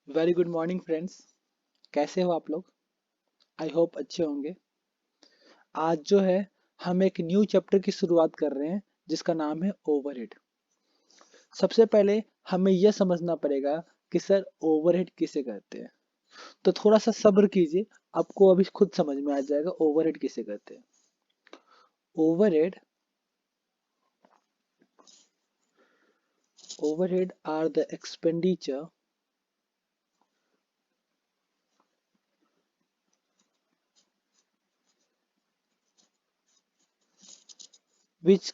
Very good morning friends. कैसे हो आप लोग? आई होप अच्छे होंगे। आज जो है हम एक न्यू चैप्टर की शुरुआत कर रहे हैं जिसका नाम है ओवरहेड। सबसे पहले हमें यह समझना पड़ेगा कि सर ओवरहेड किसे कहते हैं। तो थोड़ा सा सब्र कीजिए, आपको अभी खुद समझ में आ जाएगा ओवरहेड किसे कहते हैं। Overhead overhead are the expenditure which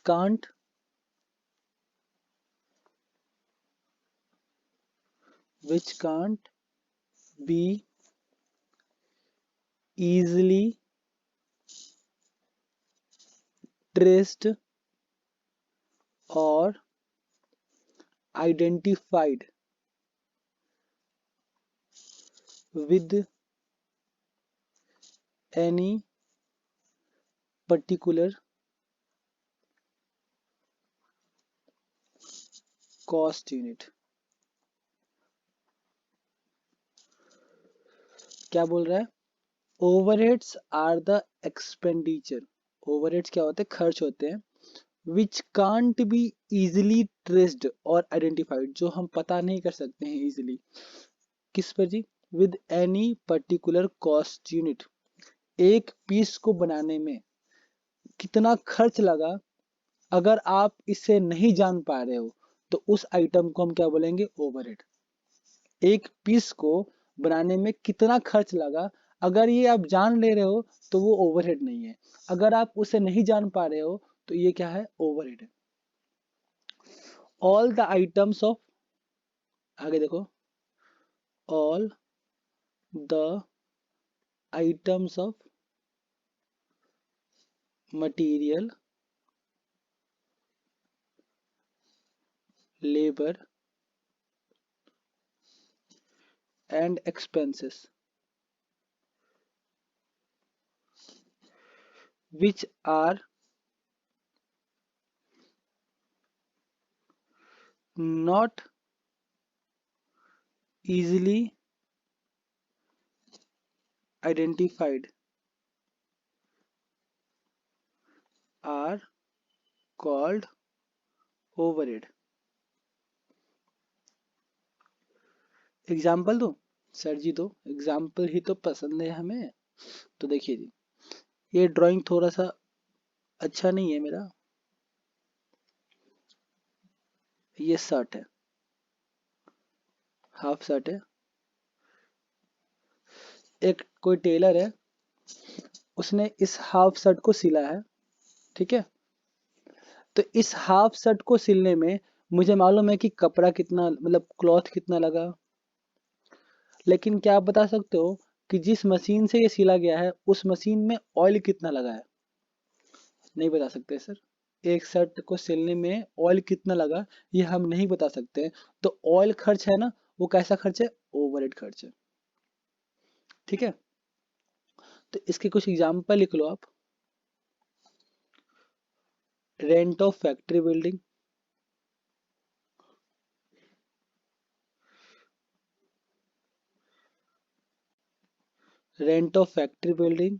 can't be easily traced or identified with any particular cost unit। क्या बोल रहा है? Overheads are the expenditure. Overheads क्या होते हैं? खर्च होते हैं which can't be easily traced और आइडेंटिफाइड, जो हम पता नहीं कर सकते हैं इजिली। किस पर जी? With any particular cost unit. एक पीस को बनाने में कितना खर्च लगा, अगर आप इसे नहीं जान पा रहे हो तो उस आइटम को हम क्या बोलेंगे? ओवरहेड। एक पीस को बनाने में कितना खर्च लगा, अगर ये आप जान ले रहे हो तो वो ओवरहेड नहीं है। अगर आप उसे नहीं जान पा रहे हो तो ये क्या है? ओवरहेड है। ऑल द आइटम्स ऑफ, आगे देखो, all the items of material, labour and expenses which are not easily identified are called overhead। Example दो? सर जी दो एग्जाम्पल, ही तो पसंद है हमें। तो देखिए जी, ये ड्राइंग थोड़ा सा अच्छा नहीं है मेरा। ये शर्ट है, हाफ शर्ट है। एक कोई टेलर है, उसने इस हाफ शर्ट को सिला है, ठीक है। तो इस हाफ शर्ट को सिलने में मुझे मालूम है कि कपड़ा कितना, मतलब क्लॉथ कितना लगा। लेकिन क्या आप बता सकते हो कि जिस मशीन से ये सिला गया है उस मशीन में ऑयल कितना लगा है? नहीं बता सकते सर। एक शर्ट को सिलने में ऑयल कितना लगा ये हम नहीं बता सकते। तो ऑयल खर्च है ना, वो कैसा खर्च है? ओवरहेड खर्च है, ठीक है। तो इसके कुछ एग्जांपल लिख लो आप। Rent of factory building, rent of factory building,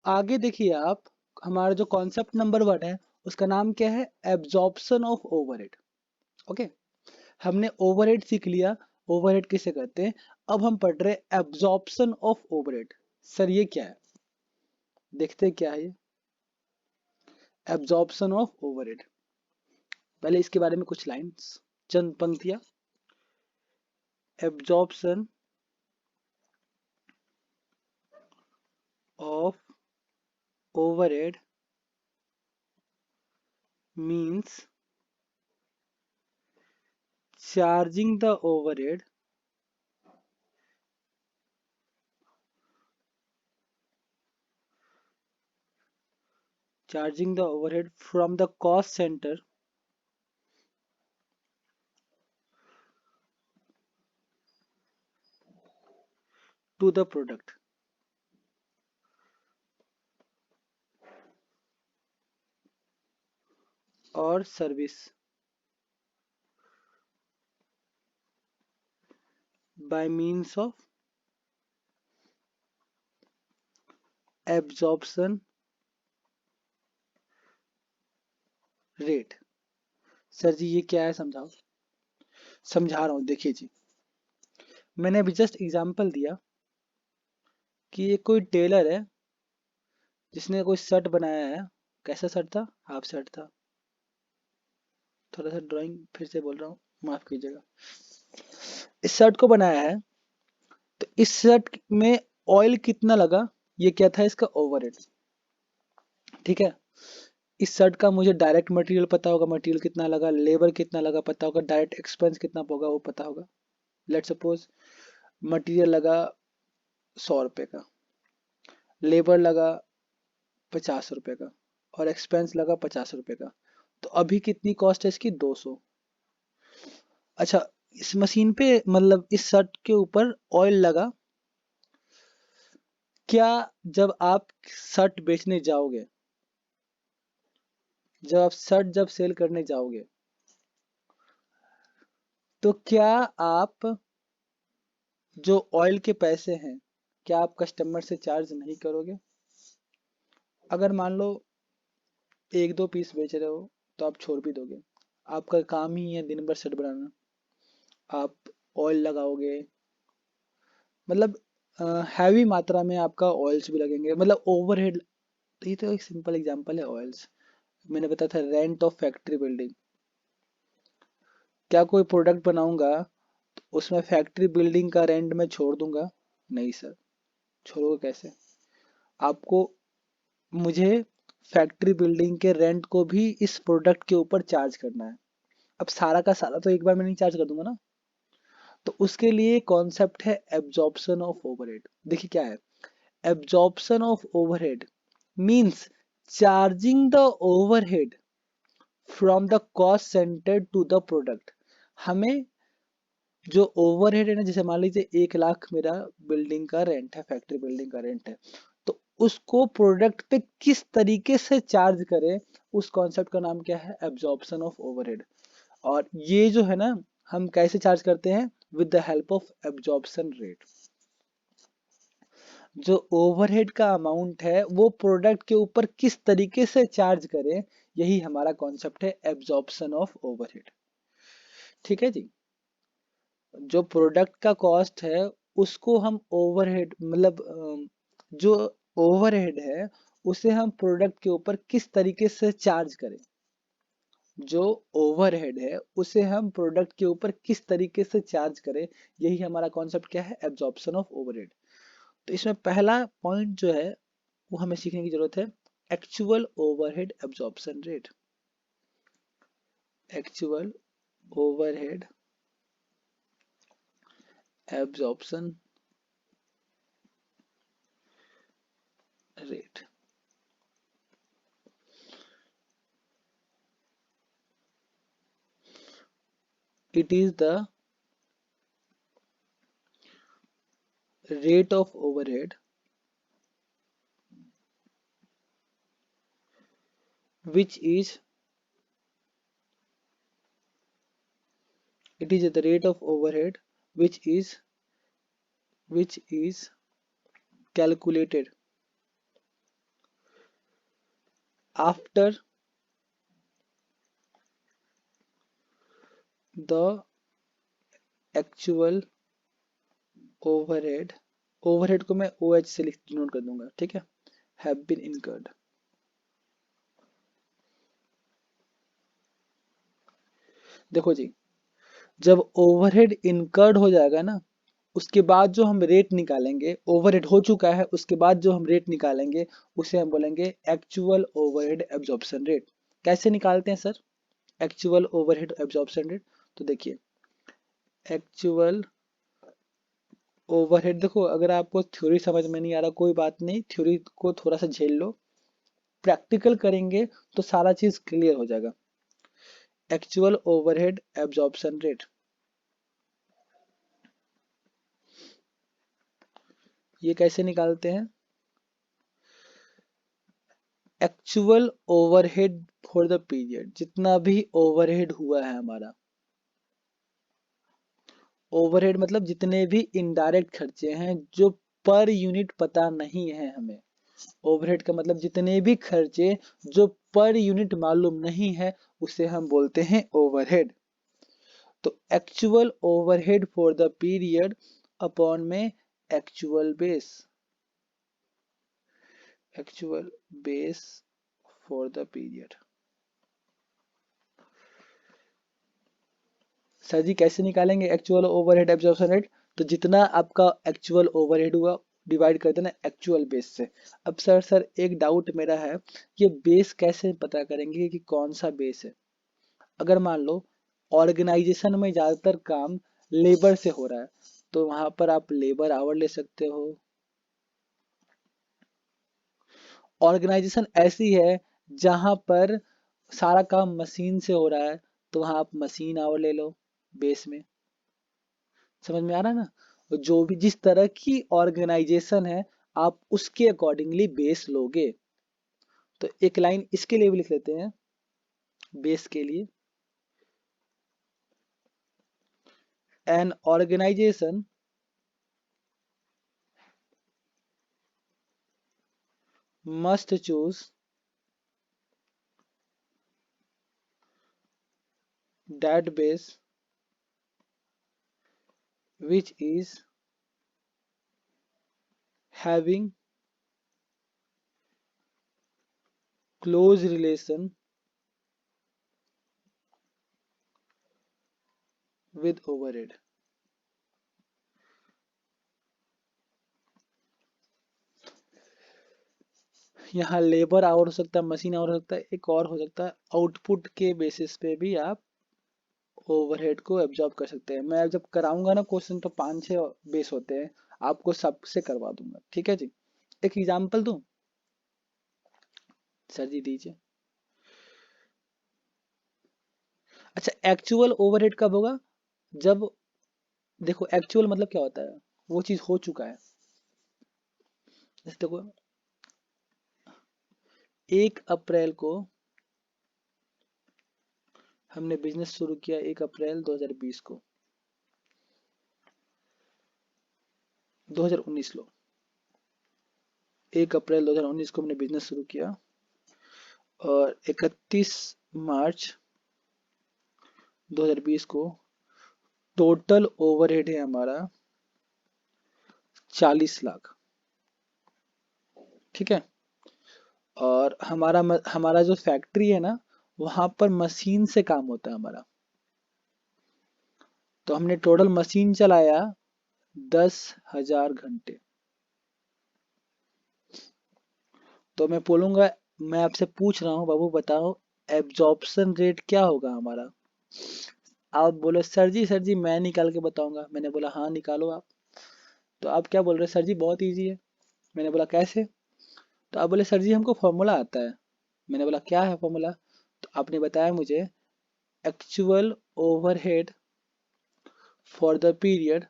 आगे देखिए आप। हमारा जो कॉन्सेप्ट नंबर 1 है उसका नाम क्या है? Absorption of overhead. ओके, हमने ओवरहेड सीख लिया, ओवरहेड किसे कहते हैं। अब हम पढ़ रहे हैं एब्जॉर्प्शन ऑफ ओवरहेड। सर ये क्या है? देखते हैं क्या है ये एब्जॉर्प्शन ऑफ ओवरहेड। पहले इसके बारे में कुछ लाइंस। चंद पंक्तियां। Absorption of overhead means charging the overhead from the cost center to the product or service by means of absorption rate। Sir जी ये क्या है, समझाओ। समझा रहा हूँ, देखिए जी, मैंने अभी जस्ट एग्जांपल दिया कि ये कोई टेलर है जिसने कोई शर्ट बनाया है। कैसा शर्ट था? हाफ शर्ट था। थोड़ा सा ड्राइंग फिर से बोल रहा हूँ, माफ कीजिएगा। इस शर्ट को बनाया है, तो इस शर्ट में ऑयल कितना लगा, ये क्या था इसका ओवरहेड। ठीक है, इस शर्ट का मुझे डायरेक्ट मटेरियल पता होगा, मटेरियल कितना लगा, लेबर कितना लगा पता होगा, डायरेक्ट एक्सपेंस कितना होगा वो पता होगा। लेट सपोज मटेरियल लगा 100 रुपए का, लेबर लगा 50 रुपए का, और एक्सपेंस लगा 50 रुपए का। तो अभी कितनी कॉस्ट है इसकी? 200। अच्छा, इस मशीन पे मतलब इस शर्ट के ऊपर ऑयल लगा। क्या जब आप शर्ट बेचने जाओगे, जब आप शर्ट जब सेल करने जाओगे, तो क्या आप जो ऑयल के पैसे हैं, क्या आप कस्टमर से चार्ज नहीं करोगे? अगर मान लो एक दो पीस बेच रहे हो तो आप छोड़ भी दोगे। आपका काम ही है दिन भर शर्ट बनाना, आप ऑयल लगाओगे, मतलब हैवी मात्रा में आपका ऑयल्स भी लगेंगे, मतलब ओवरहेड। तो ये तो एक सिंपल एग्जांपल है ऑयल्स। मैंने बताया था रेंट ऑफ फैक्ट्री बिल्डिंग। क्या कोई प्रोडक्ट बनाऊंगा तो उसमें फैक्ट्री बिल्डिंग का रेंट मैं छोड़ दूंगा? नहीं सर, छोड़ोगे कैसे? आपको मुझे फैक्ट्री बिल्डिंग के रेंट को भी इस प्रोडक्ट के ऊपर चार्ज करना है। अब सारा का सारा तो एक बार में नहीं चार्ज कर दूंगा ना। तो उसके लिए कॉन्सेप्ट है एब्जॉर्प्शन ऑफ ओवरहेड। देखिए क्या है absorption of overhead, means charging the overhead from the cost centre to the product. हमें जो ओवरहेड है ना, जैसे मान लीजिए 1 लाख मेरा बिल्डिंग का रेंट है, फैक्ट्री बिल्डिंग का रेंट है, तो उसको प्रोडक्ट पे किस तरीके से चार्ज करें, उस कॉन्सेप्ट का नाम क्या है? Absorption of overhead. और ये जो है ना, हम कैसे चार्ज करते हैं? With the help of absorption rate. जो ओवरहेड का अमाउंट है वो प्रोडक्ट के ऊपर किस तरीके से चार्ज करें, यही हमारा कॉन्सेप्ट है एब्जॉर्प्शन ऑफ ओवरहेड। ठीक है जी, जो प्रोडक्ट का कॉस्ट है उसको हम ओवरहेड, मतलब जो ओवरहेड है उसे हम प्रोडक्ट के ऊपर किस तरीके से चार्ज करें। जो ओवरहेड है उसे हम प्रोडक्ट के ऊपर किस तरीके से चार्ज करें, यही हमारा कॉन्सेप्ट क्या है? Absorption of overhead. तो इसमें पहला पॉइंट जो है वो हमें सीखने की जरूरत है, actual overhead absorption rate. Actual overhead absorption rate. It is the rate of overhead which is it is the rate of overhead which is calculated after the actual overhead। Overhead को मैं ओ एच से लिख note कर दूंगा, ठीक है। Have been incurred. देखो जी, जब ओवरहेड इनकर्ड हो जाएगा ना, उसके बाद जो हम रेट निकालेंगे, ओवरहेड हो चुका है उसके बाद जो हम रेट निकालेंगे उसे हम बोलेंगे एक्चुअल ओवरहेड एब्जॉर्प्शन रेट। कैसे निकालते हैं sir actual overhead absorption rate? तो देखिए एक्चुअल ओवरहेड, देखो अगर आपको थ्योरी समझ में नहीं आ रहा कोई बात नहीं, थ्योरी को थोड़ा सा झेल लो, प्रैक्टिकल करेंगे तो सारा चीज क्लियर हो जाएगा। एक्चुअल ओवरहेड एब्जॉर्प्शन रेट, ये कैसे निकालते हैं? Actual overhead for the period, जितना भी ओवरहेड हुआ है हमारा, ओवरहेड मतलब जितने भी इनडायरेक्ट खर्चे हैं जो पर यूनिट पता नहीं है हमें, ओवरहेड का मतलब जितने भी खर्चे जो पर यूनिट मालूम नहीं है उसे हम बोलते हैं ओवरहेड। तो actual overhead for the period upon में actual base, actual base for the period. Sir जी कैसे निकालेंगे एक्चुअल ओवरहेड एब्जॉर्प्शन रेट? तो जितना आपका एक्चुअल ओवरहेड हुआ डिवाइड कर देना एक्चुअल बेस से। अब सर एक डाउट मेरा है, ये बेस कैसे पता करेंगे कि कौन सा बेस है? अगर मान लो ऑर्गेनाइजेशन में ज्यादातर काम लेबर से हो रहा है तो वहां पर आप लेबर आवर ले सकते हो। ऑर्गेनाइजेशन ऐसी है जहां पर सारा काम मशीन से हो रहा है तो वहां आप मशीन आवर ले लो बेस में। समझ में आ रहा है ना? और जो भी जिस तरह की ऑर्गेनाइजेशन है आप उसके अकॉर्डिंगली बेस लोगे। तो एक लाइन इसके लिए भी लिख लेते हैं बेस के लिए, an organisation must choose that base which is having close relation with overhead। यहाँ लेबर आवर हो सकता है, मशीन आवर हो सकता है, एक और हो सकता है आउटपुट के बेसिस पे भी आप ओवरहेड को एब्जॉर्ब कर सकते हैं। मैं जब कराऊंगा ना क्वेश्चन तो 5-6 बेस होते हैं, आपको सबसे करवा दूंगा, ठीक है जी। एक एग्जांपल दूं? सर जी दीजिए। अच्छा एक्चुअल ओवरहेड कब होगा? जब, देखो एक्चुअल मतलब क्या होता है, वो चीज हो चुका है। जैसे देखो 1 अप्रैल को हमने बिजनेस शुरू किया, 1 अप्रैल 2020 को, 2019 लो, 1 अप्रैल 2019 को हमने बिजनेस शुरू किया और 31 मार्च 2020 को टोटल ओवरहेड है हमारा 40 लाख, ठीक है। और हमारा जो फैक्ट्री है ना वहां पर मशीन से काम होता है हमारा, तो हमने टोटल मशीन चलाया 10,000 घंटे। तो मैं बोलूंगा, मैं आपसे पूछ रहा हूँ बाबू बताओ एब्जॉर्प्शन रेट क्या होगा हमारा? आप बोले सर जी मैं निकाल के बताऊंगा। मैंने बोला हाँ निकालो आप। तो आप क्या बोल रहे सर जी बहुत इजी है। मैंने बोला कैसे? तो आप बोले सर जी हमको फॉर्मूला आता है। मैंने बोला क्या है फॉर्मूला? तो आपने बताया मुझे actual overhead for the period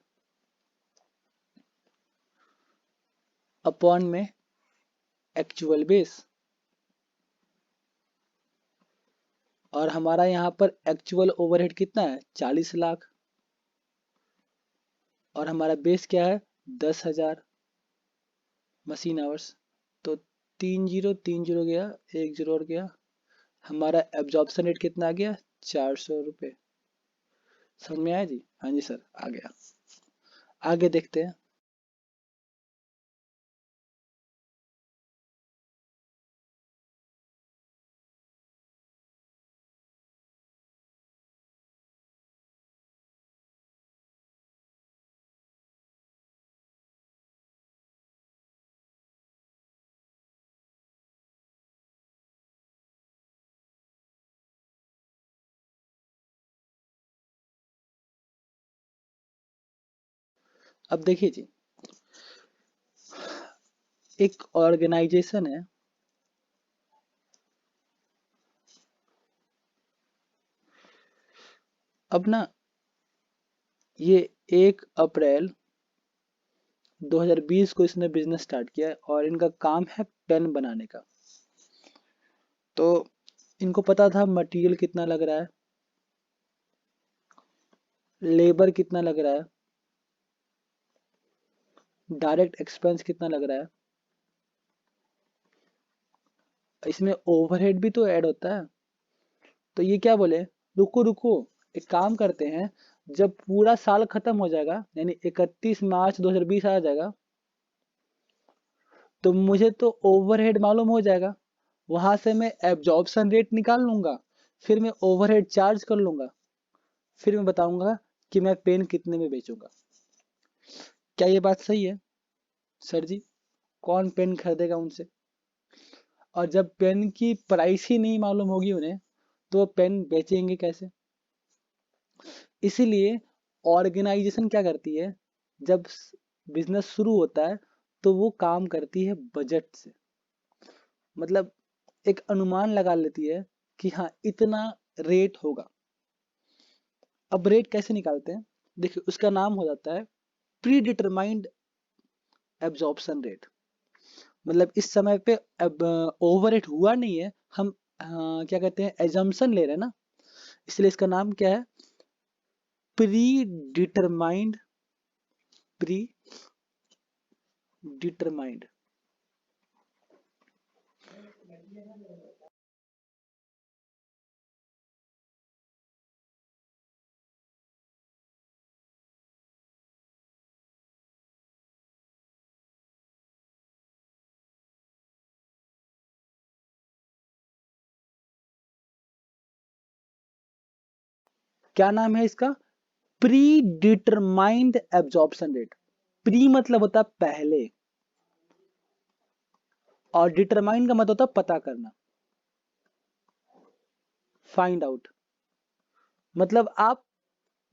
upon में एक्चुअल बेस। और हमारा यहाँ पर एक्चुअल ओवरहेड कितना है 40 लाख, और हमारा बेस क्या है 10,000 मशीन आवर्स। तो 3 0 3 0 गया, 1 0 और गया, हमारा एब्जॉर्प्शन रेट कितना आ गया 400 रुपये। समझ में आया जी? हाँ जी सर आ गया। आगे देखते हैं। अब देखिए जी, एक ऑर्गेनाइजेशन है, अब ना ये 1 अप्रैल 2020 को इसने बिजनेस स्टार्ट किया है और इनका काम है पेन बनाने का। तो इनको पता था मटेरियल कितना लग रहा है, लेबर कितना लग रहा है, डायरेक्ट एक्सपेंस कितना लग रहा है, इसमें ओवरहेड भी तो ऐड होता है। तो ये क्या बोले, रुको रुको, एक काम करते हैं, जब पूरा साल खत्म हो जाएगा यानी 31 मार्च 2020 आ जाएगा, तो मुझे तो ओवरहेड मालूम हो जाएगा, वहां से मैं एब्जॉर्प्शन रेट निकाल लूंगा, फिर मैं ओवरहेड चार्ज कर लूंगा, फिर मैं बताऊंगा कि मैं पेन कितने में बेचूंगा। क्या ये बात सही है सर जी? कौन पेन खरीदेगा उनसे? और जब पेन की प्राइस ही नहीं मालूम होगी उन्हें, तो वो पेन बेचेंगे कैसे? इसीलिए ऑर्गेनाइजेशन क्या करती है, जब बिजनेस शुरू होता है तो वो काम करती है बजट से। मतलब एक अनुमान लगा लेती है कि हाँ इतना रेट होगा। अब रेट कैसे निकालते हैं, देखिए उसका नाम हो जाता है प्री डिटरमाइंड एब्जॉर्प्शन रेट। मतलब इस समय पे अब ओवरहेड हुआ नहीं है, हम क्या कहते हैं, एजम्पशन ले रहे हैं ना, इसलिए इसका नाम क्या है, प्री डिटरमाइंड, प्री डिटरमाइंड। क्या नाम है इसका? Pre determined absorption rate. Pre मतलब होता है पहले, और डिटरमाइन का मतलब होता है पता करना, फाइंड आउट। मतलब आप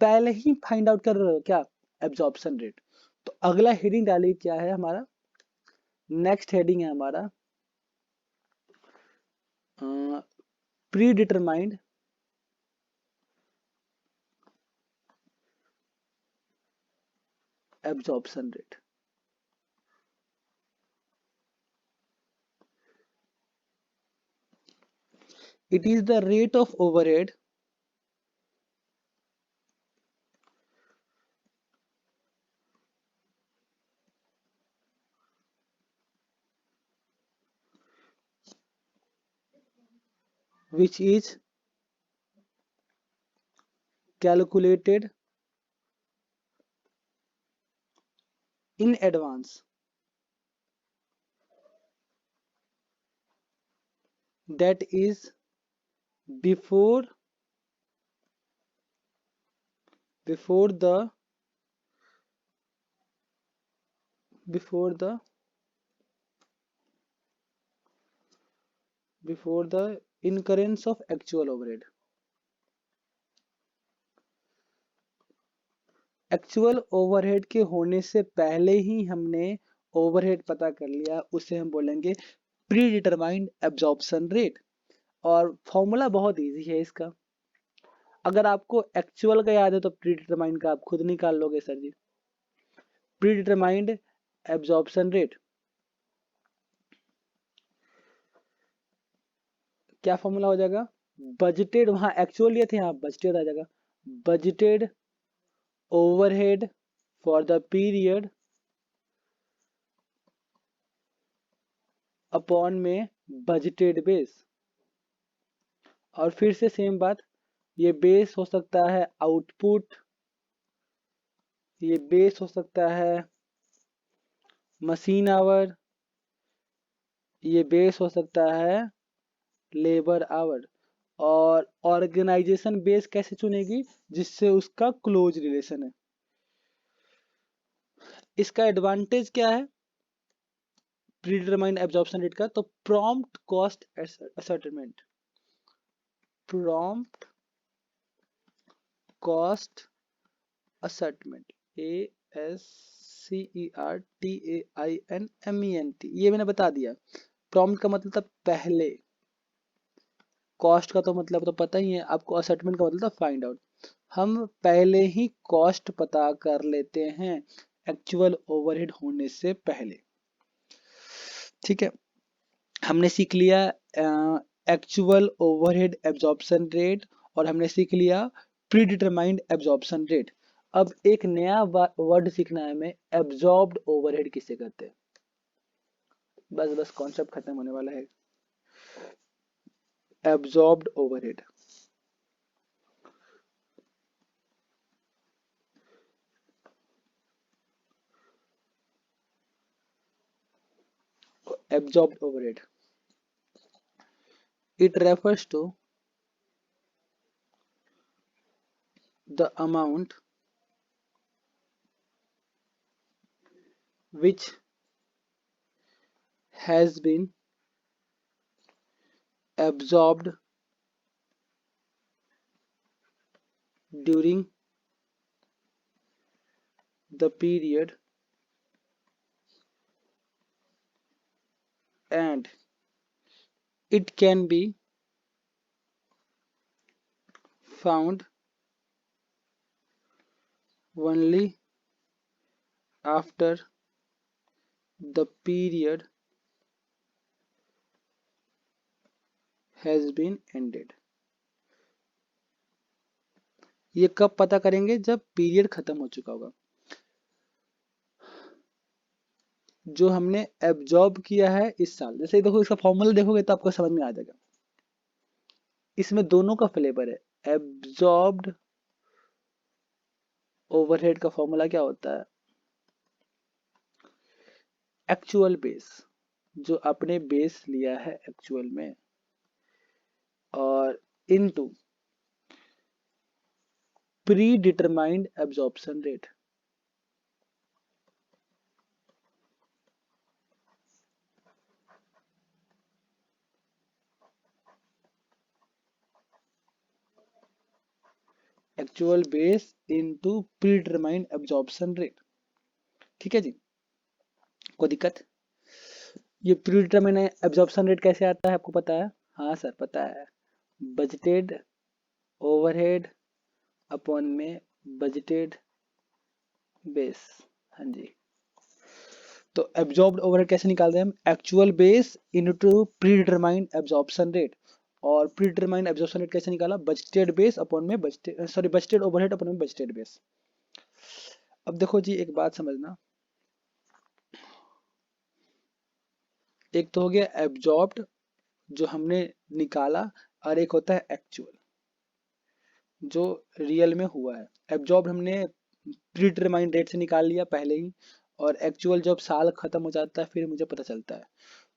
पहले ही फाइंड आउट कर रहे हो क्या, एब्जॉर्प्शन रेट। तो अगला हेडिंग डालिए, क्या है हमारा नेक्स्ट हेडिंग है हमारा, pre determined absorption rate. It is the rate of overhead which is calculated in advance, that is before before the before the before the incurrence of actual overhead। Actual overhead के होने से पहले ही हमने overhead पता कर लिया, उसे हम बोलेंगे प्री डिटरमाइंड एब्जॉर्प्शन रेट। और फॉर्मूला बहुत इजी है इसका, अगर आपको एक्चुअल का याद है तो प्री डिटरमाइंड का आप खुद निकाल लोगे सर जी। प्री डिटरमाइंड एब्जॉर्प्शन रेट, क्या फॉर्मूला हो जाएगा, बजटेड, वहां एक्चुअल लिए थे, यहाँ बजटेड आ जाएगा, budgeted overhead for the period upon में बजटेड बेस। और फिर से सेम बात, ये बेस हो सकता है आउटपुट, ये बेस हो सकता है मशीन आवर, ये बेस हो सकता है लेबर आवर। और ऑर्गेनाइजेशन बेस कैसे चुनेगी, जिससे उसका क्लोज रिलेशन है। इसका एडवांटेज क्या है प्रीडिटरमाइंड एब्जॉर्प्शन रेट का, तो prompt cost ascertainment, prompt cost ascertainment, ASC CERTAINMENT, ये मैंने बता दिया। प्रॉम्प्ट का मतलब था पहले, कॉस्ट का तो मतलब तो पता ही है आपको, असेटमेंट का मतलब था फाइंड आउट। हम पहले ही कॉस्ट पता कर लेते हैं एक्चुअल ओवरहेड होने से पहले। ठीक है, हमने सीख लिया एक्चुअल ओवरहेड एब्जॉर्प्शन रेट, और हमने सीख लिया प्री डिटरमाइंड एब्जॉर्प्शन रेट। अब एक नया वर्ड सीखना है हमें, एब्जॉर्ब्ड ओवरहेड किसे कहते हैं। बस बस कॉन्सेप्ट खत्म होने वाला है। Absorbed overhead, absorbed overhead, it refers to the amount which has been absorbed during the period and it can be found only after the period has been ended। ये कब पता करेंगे, जब पीरियड खत्म हो चुका होगा। जो हमने एब्जॉर्ब किया है इस साल, जैसे देखो इसका फॉर्मूला देखोगे तो आपको समझ में आ जाएगा। इसमें दोनों का फ्लेवर है। एब्जॉर्ब्ड ओवरहेड का फॉर्मूला क्या होता है, एक्चुअल बेस, जो आपने बेस लिया है एक्चुअल में, और into pre determined absorption rate. Actual base into pre determined absorption rate. ठीक है जी, कोई दिक्कत? ये प्री डिटरमाइंड एब्जॉर्प्शन रेट कैसे आता है आपको पता है? हाँ सर पता है, बजटेड ओवरहेड अपॉन में बजटेड बेस। हाँ जी, तो एब्जॉर्ब्ड ओवरहेड कैसे निकालते हैं हम, actual base into pre determined absorption rate. और प्री डिटरमाइंड एब्जॉर्प्शन रेट कैसे निकाला, बजटेड बेस अपॉन में budgeted, sorry budgeted overhead upon में बजटेड बेस। अब देखो जी एक बात समझना, एक तो हो गया एब्जॉर्ब्ड जो हमने निकाला, और एक होता है एक्चुअल जो रियल में हुआ है। एब्जॉर्ब हमने प्री डिटरमाइंड डेट से निकाल लिया पहले ही, और एक्चुअल जब साल खत्म हो जाता है फिर मुझे पता चलता है।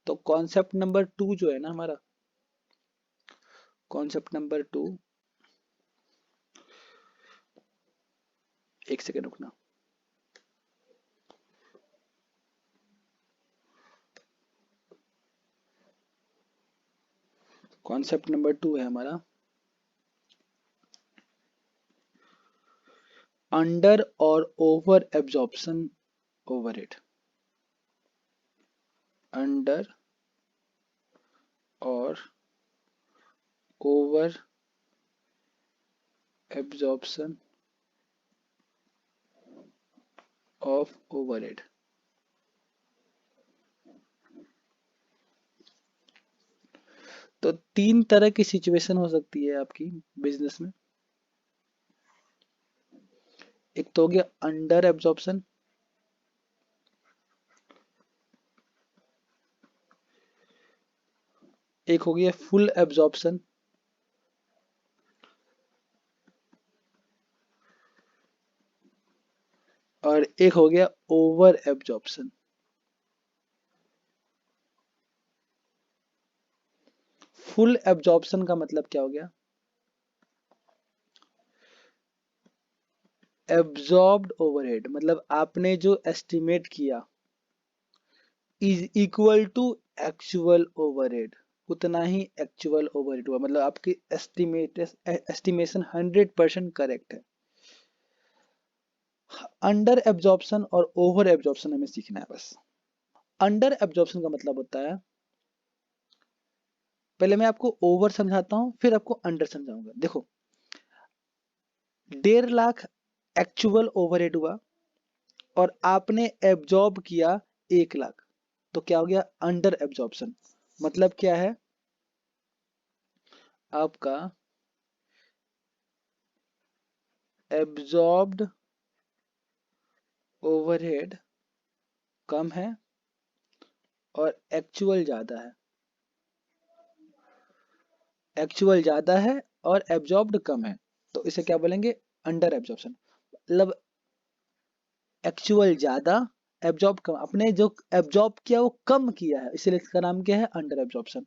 तो कॉन्सेप्ट नंबर 2 जो है ना हमारा, कॉन्सेप्ट नंबर 2, एक सेकेंड रुकना। कॉन्सेप्ट नंबर 2 है हमारा under or over absorption overhead. Under or over absorption of overhead. तो 3 तरह की सिचुएशन हो सकती है आपकी बिजनेस में। एक तो हो गया अंडर एब्जॉर्प्शन, एक हो गया फुल एब्जॉर्प्शन, और एक हो गया ओवर एब्जॉर्प्शन। फुल एब्जॉर्प्शन का मतलब क्या हो गया, एब्जॉर्ब्ड ओवरहेड मतलब आपने जो एस्टिमेट किया is equal to actual overhead, उतना ही एक्चुअल ओवरहेड हुआ, मतलब आपकी एस्टिमेशन 100% करेक्ट है। अंडर एब्जॉर्प्शन और ओवर एब्जॉर्प्शन हमें सीखना है बस। अंडर एब्जॉर्प्शन का मतलब होता है, पहले मैं आपको ओवर समझाता हूं फिर आपको अंडर समझाऊंगा। देखो 1.5 लाख एक्चुअल ओवरहेड हुआ और आपने एब्जॉर्ब किया 1 लाख, तो क्या हो गया? Under absorption. मतलब क्या है? आपका एब्जॉर्ब्ड ओवरहेड कम है और एक्चुअल ज्यादा है। एक्चुअल ज्यादा है और एब्जॉर्ब्ड कम है, तो इसे क्या बोलेंगे? Under absorption. मतलब एक्चुअल ज्यादा, एब्जॉर्ब कम, अपने जो एब्जॉर्ब किया वो कम किया है, इसलिए इसका नाम क्या है? Under absorption.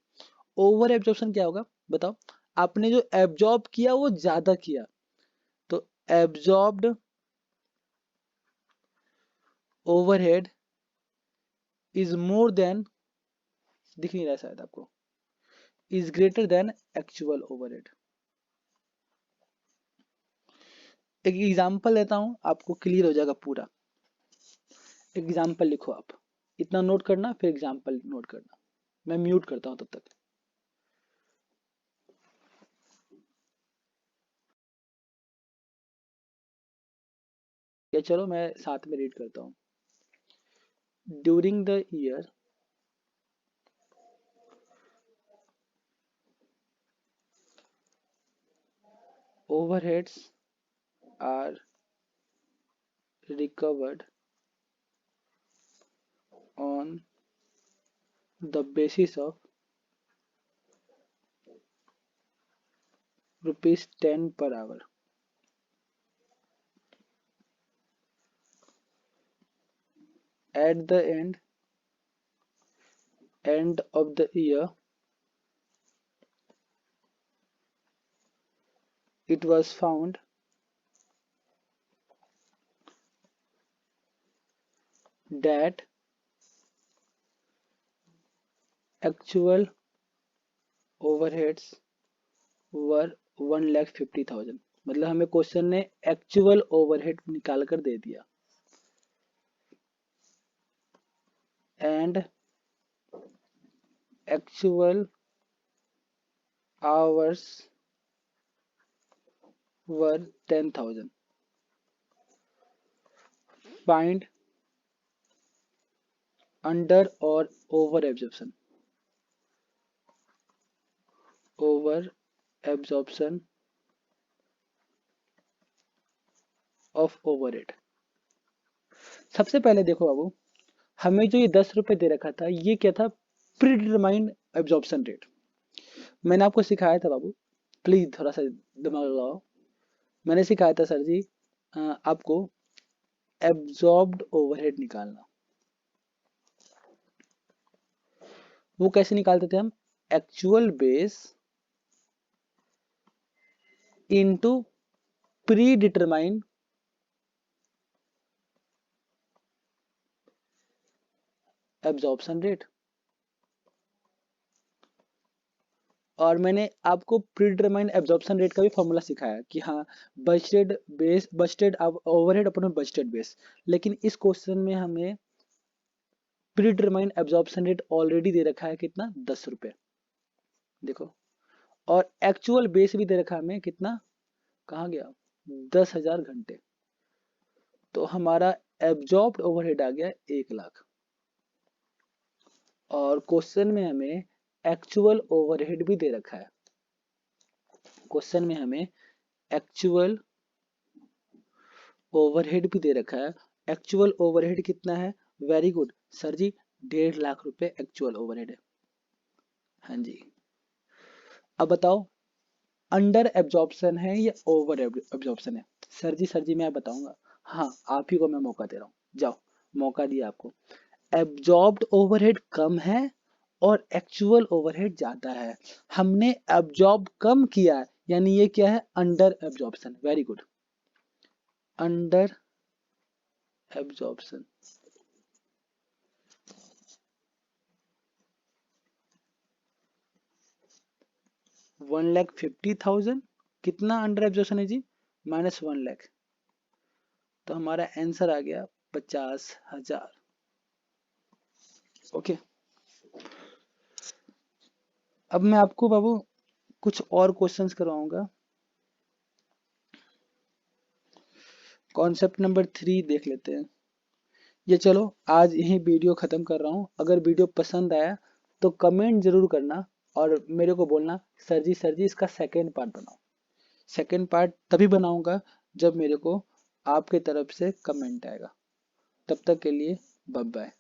ओवर एब्जॉर्प्शन क्या होगा बताओ? आपने जो एब्जॉर्ब किया वो ज्यादा किया, तो absorbed overhead is more than, दिख नहीं रहा है शायद आपको, is greater than actual overhead. एक एग्जांपल देता हूं, आपको क्लियर हो जाएगा पूरा। एग्जाम्पल लिखो आप, इतना नोट करना फिर एग्जाम्पल नोट करना। मैं म्यूट करता हूं तब तक। या चलो मैं साथ में रीड करता हूं। During the year overheads are recovered on the basis of ₹10 per hour. At the end of the year, it was found that actual overheads were 1,50,000। मतलब हमें क्वेश्चन ने एक्चुअल ओवरहेड निकाल कर दे दिया। And actual hours were 10,000। Find under or over absorption. Over absorption of overhead. सबसे पहले देखो बाबू, हमें जो ये 10 रुपए दे रखा था ये क्या था? Pre determined absorption rate. मैंने आपको सिखाया था बाबू, प्लीज थोड़ा सा दिमाग लगाओ। मैंने सिखाया था सर जी आपको एब्जॉर्ब्ड ओवरहेड निकालना। वो कैसे निकालते थे हम? Actual base into pre determined absorption rate. और मैंने आपको प्री डिटरमाइंड एब्जॉर्प्शन रेट का भी फॉर्मूला सिखाया कि हाँ, budgeted base, budgeted overhead upon budgeted base. लेकिन इस क्वेश्चन में हमें predetermined absorption rate already दे रखा है, कितना? 10 रुपए। देखो, और एक्चुअल बेस भी दे रखा है हमें, कितना? कहाँ गया? 10,000 घंटे। तो हमारा एब्जॉर्ब्ड ओवरहेड आ गया 1 लाख। और क्वेश्चन में हमें एक्चुअल ओवरहेड भी दे रखा है। क्वेश्चन में हमें एक्चुअल ओवरहेड भी दे रखा है। एक्चुअल ओवरहेड कितना है? वेरी गुड सर जी, 1.5 लाख रुपए एक्चुअल ओवरहेड है। हाँ जी। अब बताओ, अंडर एब्जॉर्प्शन है या ओवर एब्जॉर्प्शन है? सर जी मैं बताऊंगा। हाँ, आप ही को मैं मौका दे रहा हूँ, जाओ, मौका दिया आपको। एब्जॉर्ब्ड ओवरहेड कम है और एक्चुअल ओवरहेड ज्यादा है। हमने एब्जॉर्ब कम किया है, यानी ये क्या है? Under absorption. Very good, under absorption. 1,50,000 कितना अंडर एब्जॉर्प्शन है जी? -1 लाख। तो हमारा आंसर आ गया 50,000। ओके, अब मैं आपको बाबू कुछ और क्वेश्चंस करवाऊंगा। कॉन्सेप्ट नंबर 3 देख लेते हैं। ये चलो आज यही वीडियो खत्म कर रहा हूँ। अगर वीडियो पसंद आया तो कमेंट जरूर करना और मेरे को बोलना सर जी इसका सेकेंड पार्ट बनाओ। सेकेंड पार्ट तभी बनाऊंगा जब मेरे को आपके तरफ से कमेंट आएगा। तब तक के लिए बाय बाय।